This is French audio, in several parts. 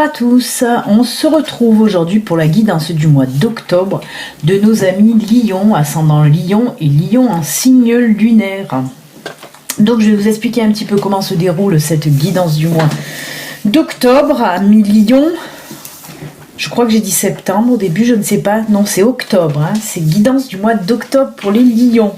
à tous, on se retrouve aujourd'hui pour la guidance du mois d'octobre de nos amis Lion, ascendant Lion et Lion en signe lunaire. Donc je vais vous expliquer un petit peu comment se déroule cette guidance du mois d'octobre. Amis Lion, je crois que j'ai dit septembre au début, je ne sais pas, non c'est octobre, hein. C'est guidance du mois d'octobre pour les Lions.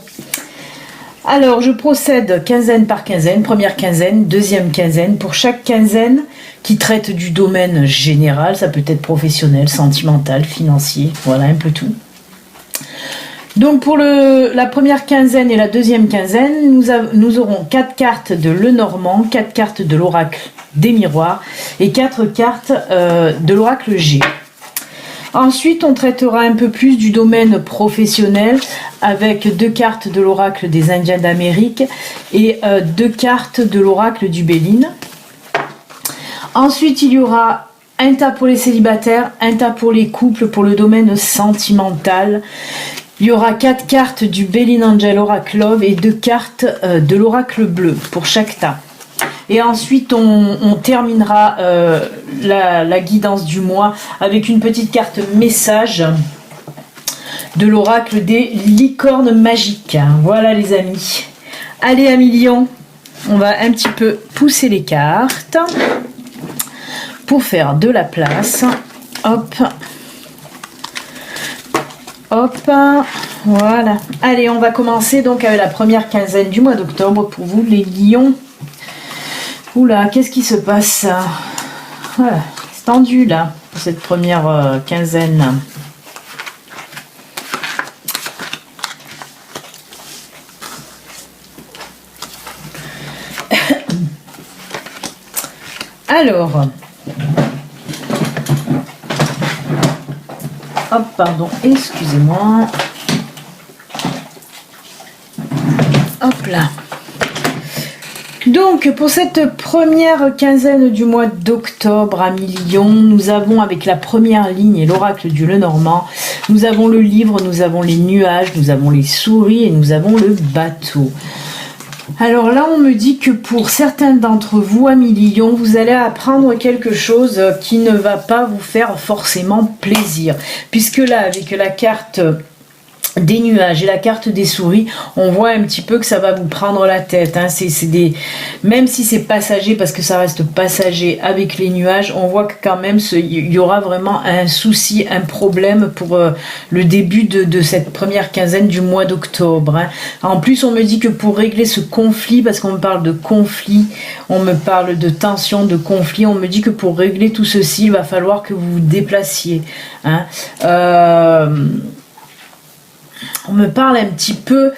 Alors, je procède quinzaine par quinzaine, première quinzaine, deuxième quinzaine, pour chaque quinzaine qui traite du domaine général, ça peut être professionnel, sentimental, financier, voilà un peu tout. Donc pour la première quinzaine et la deuxième quinzaine, nous aurons 4 cartes de Lenormand, 4 cartes de l'oracle des miroirs et 4 cartes de l'oracle G. Ensuite, on traitera un peu plus du domaine professionnel avec 2 cartes de l'oracle des Indiens d'Amérique et 2 cartes de l'oracle du Béline. Ensuite, il y aura un tas pour les célibataires, un tas pour les couples, pour le domaine sentimental. Il y aura 4 cartes du Béline Angel Oracle Love et 2 cartes de l'oracle bleu pour chaque tas. Et ensuite, on terminera la guidance du mois avec une petite carte message de l'oracle des licornes magiques. Voilà les amis. Allez amis Lion, on va un petit peu pousser les cartes pour faire de la place. Hop. Hop. Voilà. Allez, on va commencer donc avec la première quinzaine du mois d'octobre pour vous les Lions. Oula, qu'est-ce qui se passe? Voilà, c'est tendu là, pour cette première quinzaine. Alors, hop, pardon, excusez-moi. Hop là. Donc, pour cette première quinzaine du mois d'octobre, amis Lion, nous avons avec la première ligne et l'oracle du Lenormand, nous avons le livre, nous avons les nuages, nous avons les souris et nous avons le bateau. Alors là, on me dit que pour certains d'entre vous, amis Lion, vous allez apprendre quelque chose qui ne va pas vous faire forcément plaisir. Puisque là, avec la carte des nuages et la carte des souris, on voit un petit peu que ça va vous prendre la tête, hein. Même si c'est passager, parce que ça reste passager avec les nuages, on voit que quand même il y aura vraiment un souci, un problème pour le début de cette première quinzaine du mois d'octobre, hein. En plus, on me dit que pour régler ce conflit, parce qu'on me parle de conflit, on me parle de tension, de conflit, on me dit que pour régler tout ceci, il va falloir que vous vous déplaciez, hein. On me parle un petit peu,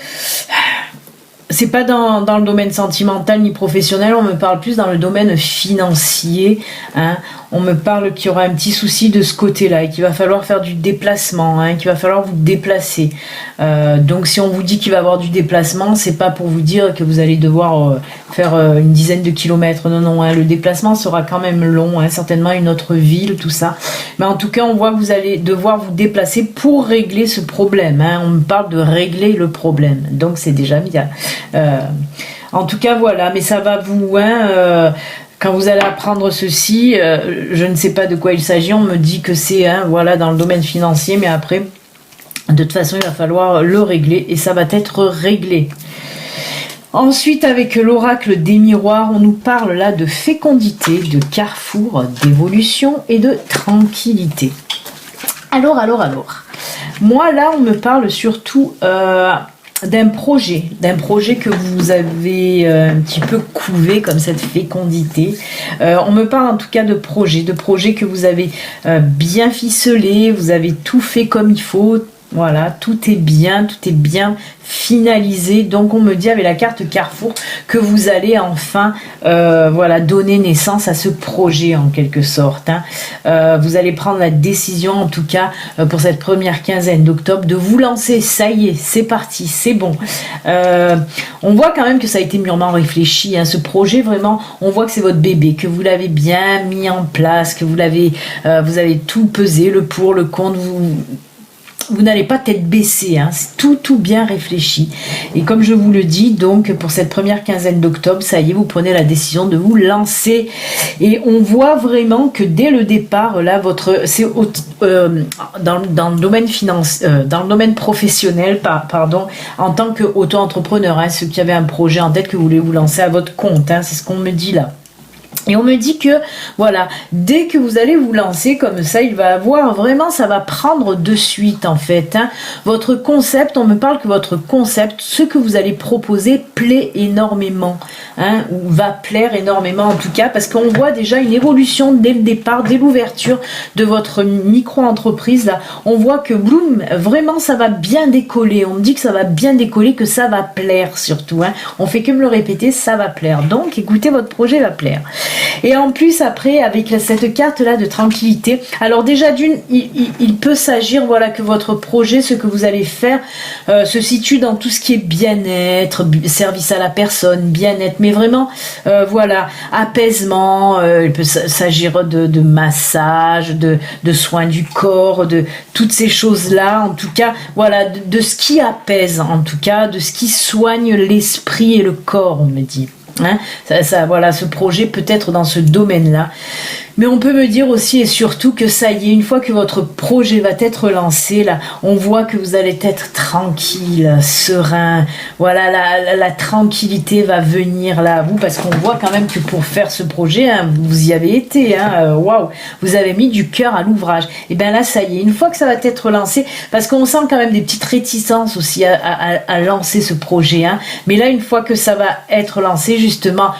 c'est pas dans le domaine sentimental ni professionnel, on me parle plus dans le domaine financier, hein. On me parle qu'il y aura un petit souci de ce côté-là et qu'il va falloir faire du déplacement, hein, qu'il va falloir vous déplacer. Donc si on vous dit qu'il va y avoir du déplacement, c'est pas pour vous dire que vous allez devoir faire une dizaine de kilomètres, non, non, hein, le déplacement sera quand même long, hein, certainement une autre ville, tout ça. Mais en tout cas, on voit que vous allez devoir vous déplacer pour régler ce problème, hein. On me parle de régler le problème, donc c'est déjà bien. En tout cas, voilà, mais ça va vous... quand vous allez apprendre ceci, je ne sais pas de quoi il s'agit, on me dit que c'est voilà, dans le domaine financier, mais après, de toute façon, il va falloir le régler et ça va être réglé. Ensuite, avec l'oracle des miroirs, on nous parle là de fécondité, de carrefour, d'évolution et de tranquillité. Alors. Moi, là, on me parle surtout... d'un projet que vous avez un petit peu couvé comme cette fécondité. On me parle en tout cas de projet que vous avez bien ficelé, vous avez tout fait comme il faut. Voilà, tout est bien finalisé. Donc on me dit avec la carte Carrefour que vous allez enfin voilà, donner naissance à ce projet en quelque sorte, hein. Vous allez prendre la décision en tout cas pour cette première quinzaine d'octobre de vous lancer. Ça y est, c'est parti, c'est bon. On voit quand même que ça a été mûrement réfléchi, hein, ce projet. Vraiment, on voit que c'est votre bébé, que vous l'avez bien mis en place, que vous avez tout pesé, le pour, le contre. vous n'allez pas tête baissée, hein, c'est tout bien réfléchi. Et comme je vous le dis, donc pour cette première quinzaine d'octobre, ça y est, vous prenez la décision de vous lancer. Et on voit vraiment que dès le départ, là, dans le domaine dans le domaine professionnel, pardon, en tant qu'auto-entrepreneur, hein, ceux qui avaient un projet en tête que vous voulez vous lancer à votre compte, hein, c'est ce qu'on me dit là. Et on me dit que, voilà, dès que vous allez vous lancer comme ça, il va avoir vraiment, ça va prendre de suite en fait. Hein. Votre concept, on me parle que votre concept, ce que vous allez proposer plaît énormément, hein, ou va plaire énormément en tout cas, parce qu'on voit déjà une évolution dès le départ, dès l'ouverture de votre micro-entreprise. Là, on voit que, boum, vraiment ça va bien décoller. On me dit que ça va bien décoller, que ça va plaire surtout. Hein. On fait que me le répéter, ça va plaire. Donc, écoutez, votre projet va plaire. Et en plus après avec cette carte là de tranquillité, alors déjà d'une il peut s'agir voilà que votre projet, ce que vous allez faire se situe dans tout ce qui est bien-être, service à la personne, bien-être, mais vraiment voilà, apaisement, il peut s'agir de massage, de soins du corps, de toutes ces choses là, en tout cas voilà, de ce qui apaise, en tout cas de ce qui soigne l'esprit et le corps, on me dit. Hein, voilà, ce projet peut être dans ce domaine-là. Mais on peut me dire aussi et surtout que ça y est, une fois que votre projet va être lancé, là, on voit que vous allez être tranquille, serein. Voilà, la tranquillité va venir là à vous, parce qu'on voit quand même que pour faire ce projet, hein, vous y avez été, hein, waouh, vous avez mis du cœur à l'ouvrage. Et bien là, ça y est, une fois que ça va être lancé, parce qu'on sent quand même des petites réticences aussi à lancer ce projet, hein, mais là, une fois que ça va être lancé, justement,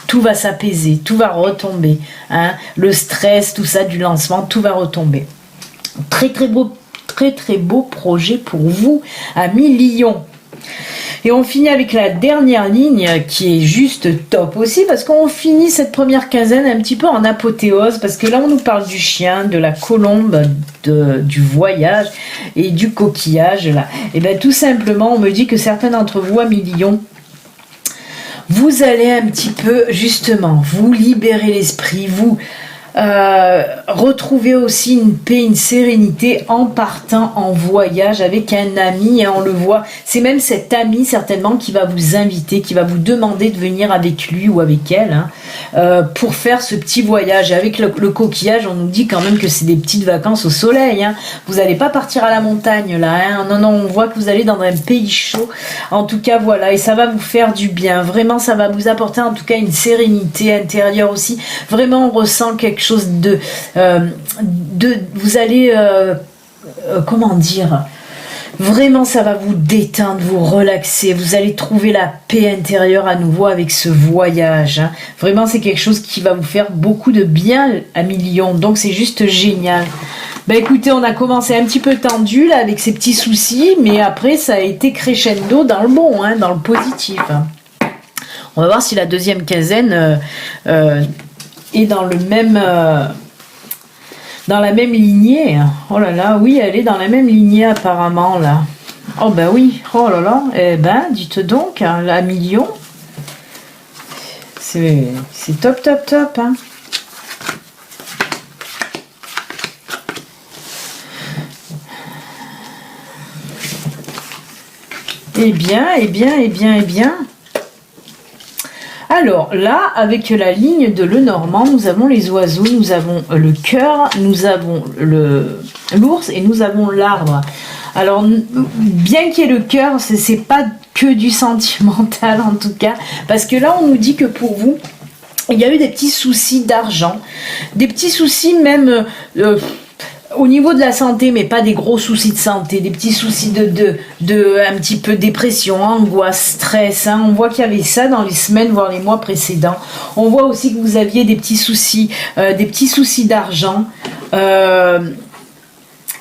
tout va s'apaiser, tout va retomber, hein, le stress, tout ça du lancement, tout va retomber. Très très beau projet pour vous, amis Lion. Et on finit avec la dernière ligne qui est juste top aussi, parce qu'on finit cette première quinzaine un petit peu en apothéose, parce que là on nous parle du chien, de la colombe, du voyage et du coquillage là. Et bien tout simplement on me dit que certains d'entre vous, amis Lion, vous allez un petit peu, justement, vous libérer l'esprit, vous retrouver aussi une paix, une sérénité en partant en voyage avec un ami, et on le voit, c'est même cet ami certainement qui va vous inviter, qui va vous demander de venir avec lui ou avec elle, hein, pour faire ce petit voyage. Et avec le coquillage, on nous dit quand même que c'est des petites vacances au soleil, hein. Vous n'allez pas partir à la montagne là, hein. Non, on voit que vous allez dans un pays chaud, en tout cas voilà, et ça va vous faire du bien, vraiment ça va vous apporter en tout cas une sérénité intérieure aussi, vraiment on ressent quelque chose vous allez comment dire, vraiment ça va vous détendre, vous relaxer, vous allez trouver la paix intérieure à nouveau avec ce voyage, hein. Vraiment c'est quelque chose qui va vous faire beaucoup de bien, amis Lion, donc c'est juste génial. Ben écoutez, on a commencé un petit peu tendu là avec ces petits soucis, mais après ça a été crescendo dans le bon, hein, dans le positif. On va voir si la deuxième quinzaine est dans le même dans la même lignée. Oh là là, oui, elle est dans la même lignée apparemment là. Oh ben oui, oh là là, eh ben dites donc, hein, la million, c'est top, hein. Eh bien. Alors là, avec la ligne de Lenormand, nous avons les oiseaux, nous avons le cœur, nous avons l'ours et nous avons l'arbre. Alors, bien qu'il y ait le cœur, c'est pas que du sentimental en tout cas, parce que là, on nous dit que pour vous, il y a eu des petits soucis d'argent, des petits soucis même... au niveau de la santé, mais pas des gros soucis de santé, des petits soucis de un petit peu dépression, angoisse, stress, hein. On voit qu'il y avait ça dans les semaines, voire les mois précédents. On voit aussi que vous aviez des petits soucis d'argent.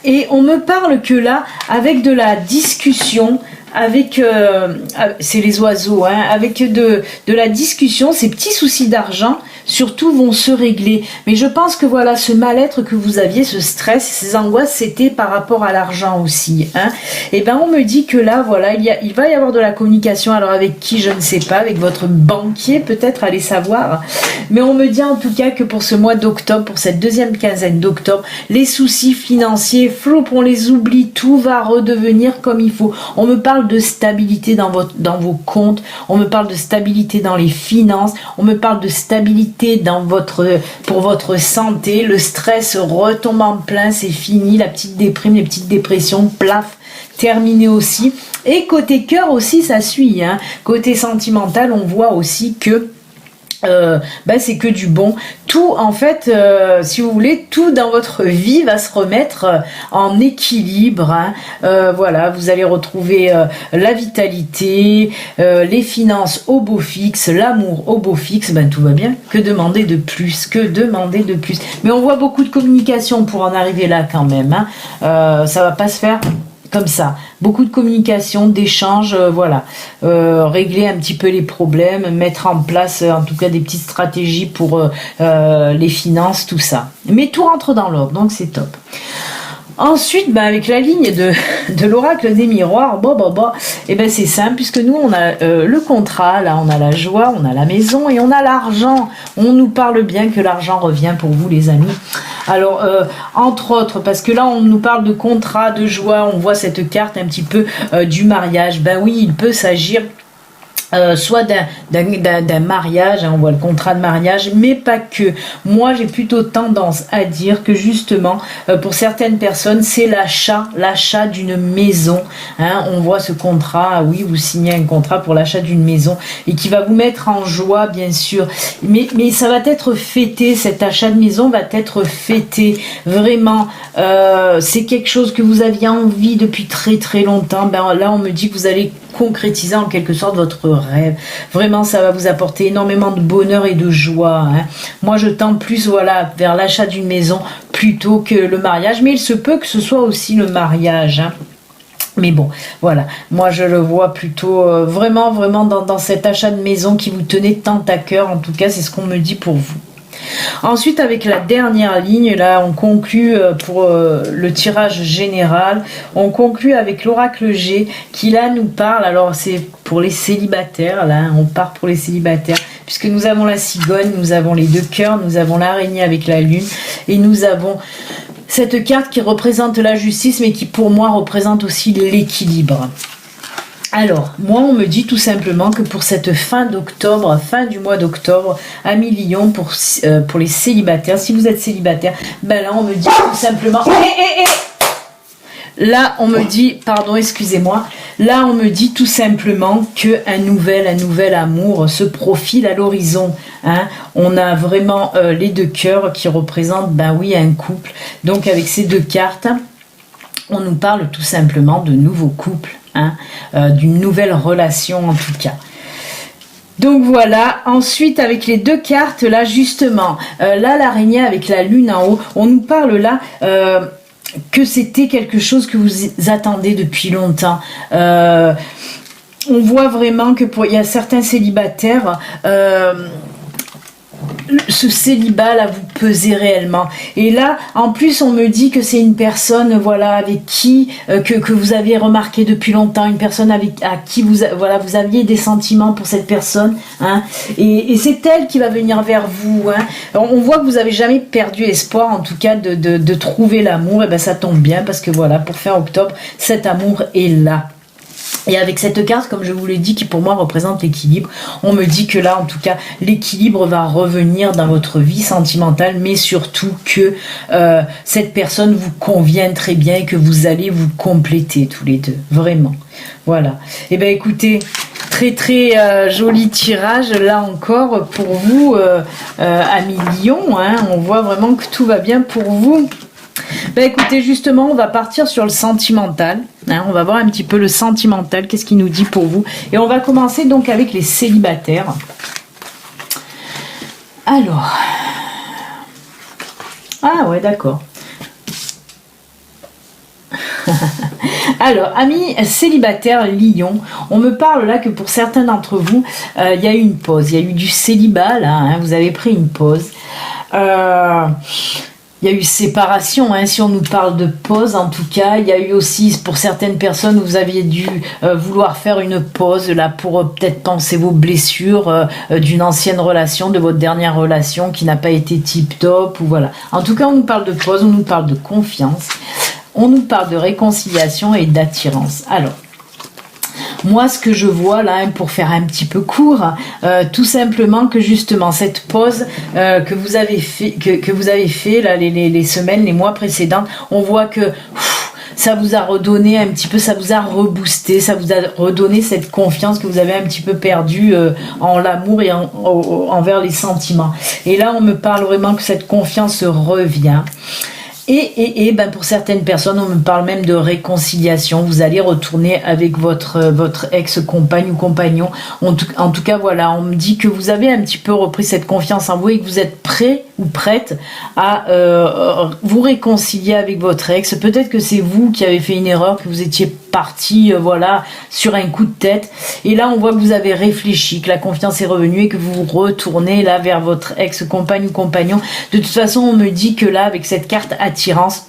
Et on me parle que là, avec de la discussion, c'est les oiseaux, hein, avec de la discussion, ces petits soucis d'argent surtout vont se régler. Mais je pense que voilà, ce mal-être que vous aviez, ce stress, ces angoisses, c'était par rapport à l'argent aussi. Hein. Et ben on me dit que là, voilà, il va y avoir de la communication. Alors avec qui, je ne sais pas, avec votre banquier peut-être, allez savoir. Mais on me dit en tout cas que pour ce mois d'octobre, pour cette deuxième quinzaine d'octobre, les soucis financiers, flop, on les oublie, tout va redevenir comme il faut. On me parle de stabilité dans vos comptes, on me parle de stabilité dans les finances, on me parle de stabilité pour votre santé, le stress retombe en plein, c'est fini, la petite déprime, les petites dépressions, plaf, terminé aussi. Et côté cœur aussi, ça suit. Hein. Côté sentimental, on voit aussi que c'est que du bon. Tout, en fait, si vous voulez, tout dans votre vie va se remettre en équilibre. Hein. Voilà, vous allez retrouver la vitalité, les finances au beau fixe, l'amour au beau fixe. Ben tout va bien. Que demander de plus? Que demander de plus? Mais on voit beaucoup de communication pour en arriver là quand même. Hein. Ça va pas se faire comme ça, beaucoup de communication, d'échanges, voilà, régler un petit peu les problèmes, mettre en place en tout cas des petites stratégies pour les finances, tout ça. Mais tout rentre dans l'ordre, donc c'est top. Ensuite, avec la ligne de l'oracle des miroirs, et c'est simple, puisque nous on a le contrat, là on a la joie, on a la maison et on a l'argent. On nous parle bien que l'argent revient pour vous les amis. Alors, entre autres, parce que là on nous parle de contrat, de joie, on voit cette carte un petit peu du mariage. Ben oui, il peut s'agir soit d'un mariage, hein, on voit le contrat de mariage, mais pas que. Moi, j'ai plutôt tendance à dire que justement, pour certaines personnes, c'est l'achat d'une maison. Hein, on voit ce contrat, oui, vous signez un contrat pour l'achat d'une maison et qui va vous mettre en joie, bien sûr. Mais ça va être fêté, cet achat de maison va être fêté. Vraiment, c'est quelque chose que vous aviez envie depuis très très longtemps. Là, on me dit que vous allez concrétiser en quelque sorte votre rêve. Vraiment, ça va vous apporter énormément de bonheur et de joie. Hein. Moi, je tends plus vers l'achat d'une maison plutôt que le mariage, mais il se peut que ce soit aussi le mariage. Hein. Mais bon, voilà, moi je le vois plutôt vraiment dans cet achat de maison qui vous tenait tant à cœur. En tout cas, c'est ce qu'on me dit pour vous. Ensuite, avec la dernière ligne, là, on conclut pour le tirage général. On conclut avec l'oracle G qui là nous parle. Alors, c'est pour les célibataires. Là, on part pour les célibataires puisque nous avons la cigogne, nous avons les deux cœurs, nous avons l'araignée avec la lune et nous avons cette carte qui représente la justice, mais qui pour moi représente aussi l'équilibre. Alors, moi, on me dit tout simplement que pour cette fin d'octobre, fin du mois d'octobre, à Lyon, pour les célibataires, si vous êtes célibataire, là, on me dit tout simplement... Là, on me dit, pardon, excusez-moi, là, on me dit tout simplement qu'un nouvel amour se profile à l'horizon. Hein. On a vraiment les deux cœurs qui représentent, un couple. Donc, avec ces deux cartes, on nous parle tout simplement de nouveaux couples. Hein, d'une nouvelle relation en tout cas. Donc voilà, ensuite avec les deux cartes là justement, là l'araignée avec la lune en haut, on nous parle là que c'était quelque chose que vous attendez depuis longtemps. On voit vraiment que il y a certains célibataires, ce célibat là vous pesez réellement et là en plus on me dit que c'est une personne avec qui que vous avez remarqué depuis longtemps, une personne à qui vous aviez des sentiments pour cette personne, hein, et c'est elle qui va venir vers vous, hein. On voit que vous avez jamais perdu espoir en tout cas de trouver l'amour, et ça tombe bien parce que pour fin octobre cet amour est là. Et avec cette carte, comme je vous l'ai dit, qui pour moi représente l'équilibre, on me dit que là, en tout cas, l'équilibre va revenir dans votre vie sentimentale, mais surtout que cette personne vous convient très bien et que vous allez vous compléter tous les deux, vraiment. Voilà. Et écoutez, très très joli tirage là encore pour vous, amis Lion. Hein, on voit vraiment que tout va bien pour vous. Écoutez, justement, on va partir sur le sentimental. Hein, on va voir un petit peu le sentimental, qu'est-ce qu'il nous dit pour vous. Et on va commencer donc avec les célibataires. Alors. Ah ouais, d'accord. Alors, amis célibataires Lion, on me parle là que pour certains d'entre vous, il y a eu une pause, il y a eu du célibat là, hein, vous avez pris une pause. Il y a eu séparation, hein, si on nous parle de pause en tout cas. Il y a eu aussi pour certaines personnes, vous aviez dû vouloir faire une pause là pour peut-être penser vos blessures d'une ancienne relation, de votre dernière relation qui n'a pas été tip-top ou voilà. En tout cas, on nous parle de pause, on nous parle de confiance, on nous parle de réconciliation et d'attirance. Alors, moi, ce que je vois là, hein, pour faire un petit peu court, tout simplement que justement cette pause que vous avez fait là, les semaines, les mois précédents, on voit que ça vous a redonné un petit peu, ça vous a reboosté, ça vous a redonné cette confiance que vous avez un petit peu perdue en l'amour et envers les sentiments. Et là, on me parle vraiment que cette confiance revient. Et ben pour certaines personnes, on me parle même de réconciliation. Vous allez retourner avec votre ex-compagne ou compagnon. En tout cas, voilà, on me dit que vous avez un petit peu repris cette confiance en vous et que vous êtes prêt ou prête à vous réconcilier avec votre ex. Peut-être que c'est vous qui avez fait une erreur, que vous étiez parti voilà sur un coup de tête et là on voit que vous avez réfléchi, que la confiance est revenue et que vous retournez là vers votre ex-compagne ou compagnon. De toute façon, on me dit que là avec cette carte attirance,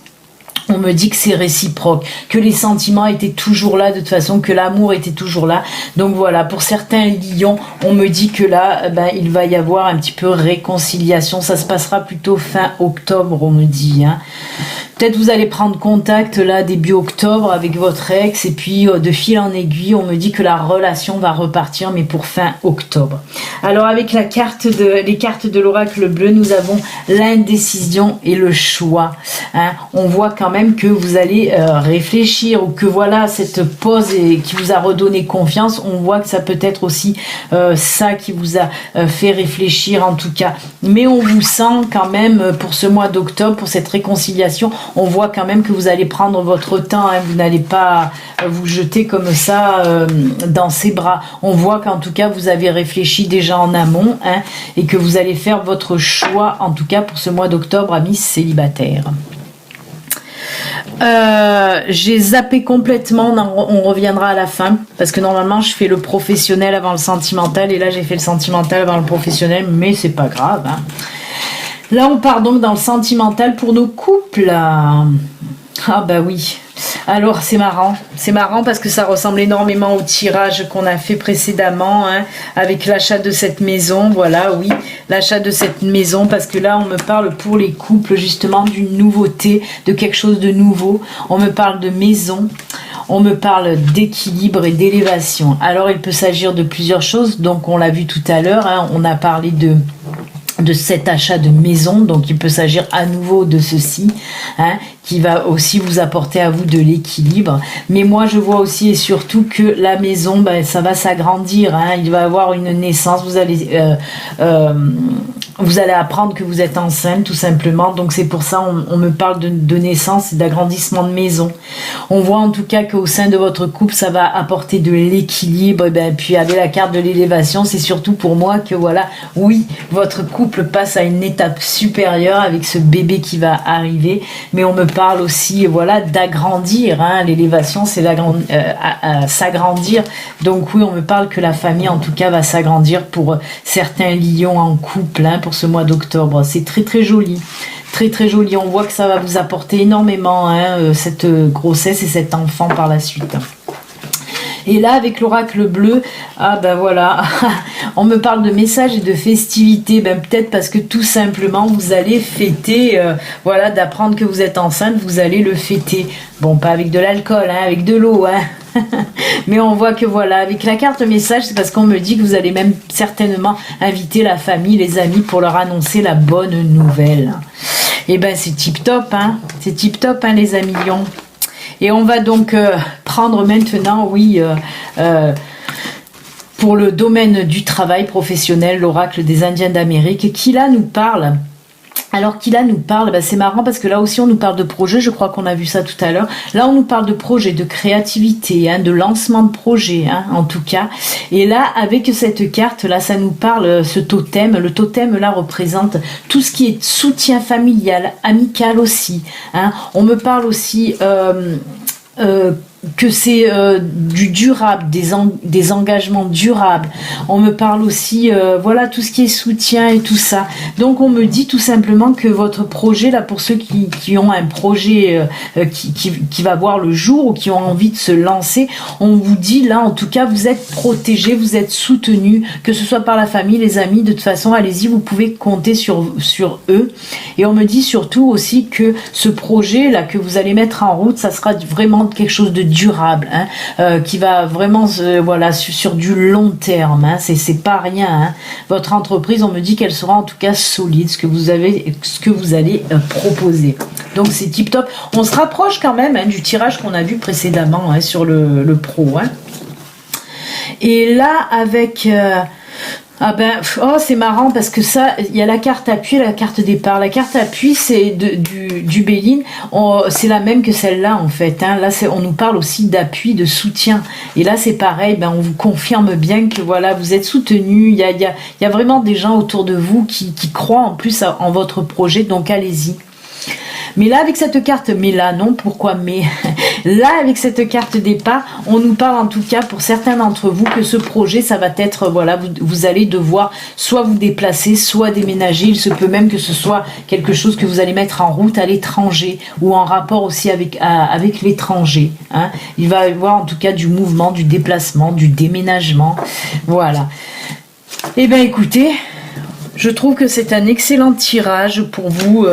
on me dit que c'est réciproque, que les sentiments étaient toujours là de toute façon, que l'amour était toujours là. Donc voilà, pour certains lions, on me dit que là, ben, il va y avoir un petit peu réconciliation. Ça se passera plutôt fin octobre, on me dit. Hein. Peut-être vous allez prendre contact là début octobre avec votre ex et puis de fil en aiguille, on me dit que la relation va repartir, mais pour fin octobre. Alors avec les cartes de l'oracle bleu, nous avons l'indécision et le choix. Hein. On voit quand même que vous allez réfléchir ou que voilà cette pause qui vous a redonné confiance. On voit que ça peut être aussi ça qui vous a fait réfléchir en tout cas. Mais on vous sent quand même pour ce mois d'octobre, pour cette réconciliation. On voit quand même que vous allez prendre votre temps, hein, vous n'allez pas vous jeter comme ça dans ses bras. On voit qu'en tout cas vous avez réfléchi déjà en amont hein, et que vous allez faire votre choix en tout cas pour ce mois d'octobre, amis célibataires. J'ai zappé complètement, on reviendra à la fin parce que normalement je fais le professionnel avant le sentimental et là j'ai fait le sentimental avant le professionnel, mais c'est pas grave hein. Là, on part donc dans le sentimental pour nos couples. Ah bah oui. Alors, c'est marrant parce que ça ressemble énormément au tirage qu'on a fait précédemment hein, avec l'achat de cette maison. Voilà, oui, l'achat de cette maison parce que là, on me parle pour les couples justement d'une nouveauté, de quelque chose de nouveau. On me parle de maison. On me parle d'équilibre et d'élévation. Alors, il peut s'agir de plusieurs choses. Donc, on l'a vu tout à l'heure. Hein, on a parlé de cet achat de maison, donc il peut s'agir à nouveau de ceci, hein, qui va aussi vous apporter à vous de l'équilibre. Mais moi, je vois aussi et surtout que la maison, ben, ça va s'agrandir, hein, il va y avoir une naissance, vous allez apprendre que vous êtes enceinte, tout simplement. Donc c'est pour ça on me parle de naissance et d'agrandissement de maison. On voit en tout cas qu'au sein de votre couple, ça va apporter de l'équilibre. Et ben, puis avec la carte de l'élévation, c'est surtout pour moi que voilà, oui, votre couple passe à une étape supérieure avec ce bébé qui va arriver. Mais on me parle aussi, voilà, d'agrandir. Hein. L'élévation, c'est s'agrandir. Donc oui, on me parle que la famille, en tout cas, va s'agrandir pour certains lions en couple. Hein, pour ce mois d'octobre. C'est très très joli. Très très joli. On voit que ça va vous apporter énormément hein, cette grossesse et cet enfant par la suite. Et là, avec l'oracle bleu, ah ben voilà, on me parle de messages et de festivités. Ben peut-être parce que tout simplement, vous allez fêter, voilà, d'apprendre que vous êtes enceinte, vous allez le fêter. Bon, pas avec de l'alcool, hein, avec de l'eau, hein. Mais on voit que voilà, avec la carte message, c'est parce qu'on me dit que vous allez même certainement inviter la famille, les amis pour leur annoncer la bonne nouvelle. Et ben c'est tip top, hein. C'est tip top, hein, les amis lions. Et on va donc prendre maintenant, oui, pour le domaine du travail professionnel, l'oracle des Indiens d'Amérique, qui là nous parle. Alors qui là nous parle, bah c'est marrant parce que là aussi on nous parle de projet, je crois qu'on a vu ça tout à l'heure. Là on nous parle de projet, de créativité, hein, de lancement de projet, hein, en tout cas. Et là avec cette carte là, ça nous parle ce totem. Le totem là représente tout ce qui est soutien familial, amical aussi. Hein. On me parle aussi que c'est du durable, des engagements durables. On me parle aussi, voilà, tout ce qui est soutien et tout ça. Donc on me dit tout simplement que votre projet, là, pour ceux qui ont un projet qui va voir le jour ou qui ont envie de se lancer, on vous dit là, en tout cas, vous êtes protégé, vous êtes soutenu, que ce soit par la famille, les amis, de toute façon, allez-y, vous pouvez compter sur eux. Et on me dit surtout aussi que ce projet là que vous allez mettre en route, ça sera vraiment quelque chose de durable, hein, qui va vraiment voilà, sur du long terme, hein, c'est pas rien, hein. Votre entreprise, on me dit qu'elle sera en tout cas solide, ce que vous allez proposer. Donc c'est tip top. On se rapproche quand même, hein, du tirage qu'on a vu précédemment, hein, sur le pro, hein. Et là avec ah ben, oh, c'est marrant parce que ça, il y a la carte appui et la carte départ. La carte appui, c'est du Béline, c'est la même que celle-là en fait, hein. Là, on nous parle aussi d'appui, de soutien. Et là, c'est pareil, ben, on vous confirme bien que voilà, vous êtes soutenu. Il y a vraiment des gens autour de vous qui croient en plus en votre projet, donc allez-y. Mais là, avec cette carte, mais là, non, pourquoi mais là, avec cette carte départ, on nous parle en tout cas, pour certains d'entre vous, que ce projet, ça va être, voilà, vous allez devoir soit vous déplacer, soit déménager. Il se peut même que ce soit quelque chose que vous allez mettre en route à l'étranger ou en rapport aussi avec l'étranger, hein. Il va y avoir en tout cas du mouvement, du déplacement, du déménagement. Voilà. Eh bien, écoutez, je trouve que c'est un excellent tirage pour vous,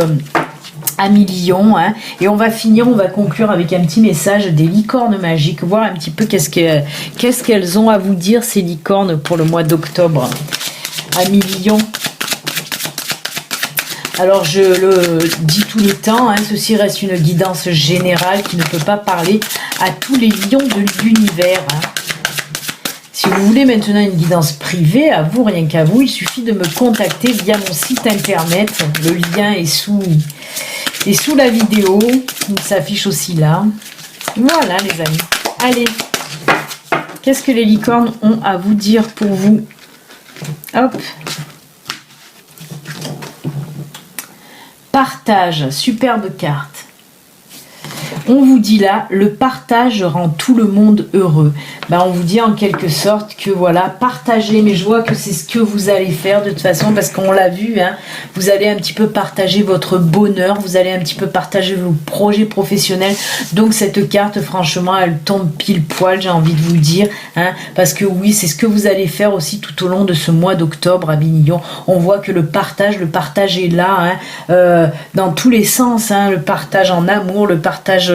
amis Lion, hein. Et on va conclure avec un petit message des licornes magiques, voir un petit peu qu'est-ce qu'elles ont à vous dire, ces licornes, pour le mois d'octobre. Amis Lion. Alors je le dis tout le temps, hein, ceci reste une guidance générale qui ne peut pas parler à tous les lions de l'univers, hein. Si vous voulez maintenant une guidance privée, à vous, rien qu'à vous, il suffit de me contacter via mon site internet. Le lien est sous la vidéo. Il s'affiche aussi là. Voilà les amis. Allez. Qu'est-ce que les licornes ont à vous dire pour vous? Hop. Partage. Superbe carte. On vous dit là, le partage rend tout le monde heureux. Ben, on vous dit en quelque sorte que voilà, partagez, mais je vois que c'est ce que vous allez faire de toute façon, parce qu'on l'a vu, hein, vous allez un petit peu partager votre bonheur, vous allez un petit peu partager vos projets professionnels. Donc cette carte, franchement, elle tombe pile poil, j'ai envie de vous dire, hein, parce que oui, c'est ce que vous allez faire aussi tout au long de ce mois d'octobre à Binion. On voit que le partage est là, hein, dans tous les sens, hein, le partage en amour, le partage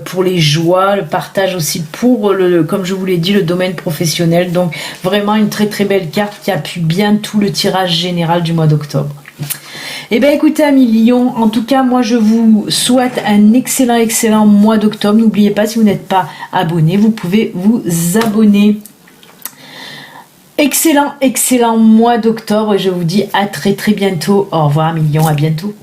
pour les joies, le partage aussi pour comme je vous l'ai dit, le domaine professionnel. Donc vraiment une très très belle carte qui appuie bien tout le tirage général du mois d'octobre. Eh bien écoutez amis Lion, en tout cas moi je vous souhaite un excellent mois d'octobre. N'oubliez pas, si vous n'êtes pas abonné, vous pouvez vous abonner. Excellent mois d'octobre et je vous dis à très bientôt. Au revoir amis Lion, à bientôt.